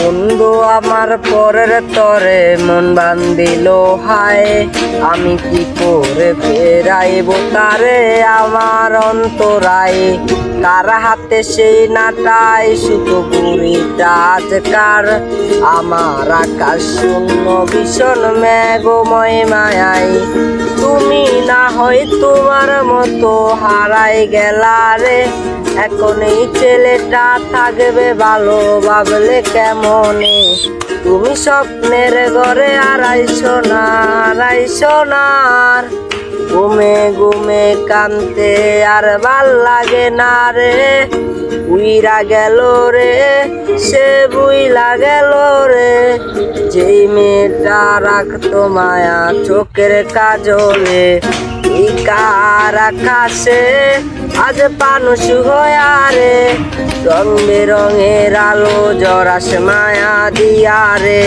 বন্ধু আমার পরের তরে মন বান্ধিল হায়, আমি কি করে ফেরাইব তারে আমার অন্তরায়। কার হাতে সেই নাটাই সুতো বুড়িটা আজকার, আমার আকাশ শূন্য ভীষণ মেঘময় মায়াই। তুমি না হয় তোমার মতো হারাই গেলা রে, এখন এই ছেলেটা থাকবে ভালো ভাবলে কেমনে। তুমি স্বপ্নের ঘরে আড়াইশো না আড়াইশো নার, ঘুমে ঘুমে কানতে আর ভাল লাগে না রে। উইরা গেল রে সে বুইলা গেল রে, যেই মেয়েটা রাখতো মায়া চোখের কাজলে। এই কার আকাশে আজ পানুষ হয়া রে, রং বেরঙের আলো জরাস মায়া দিয়া রে।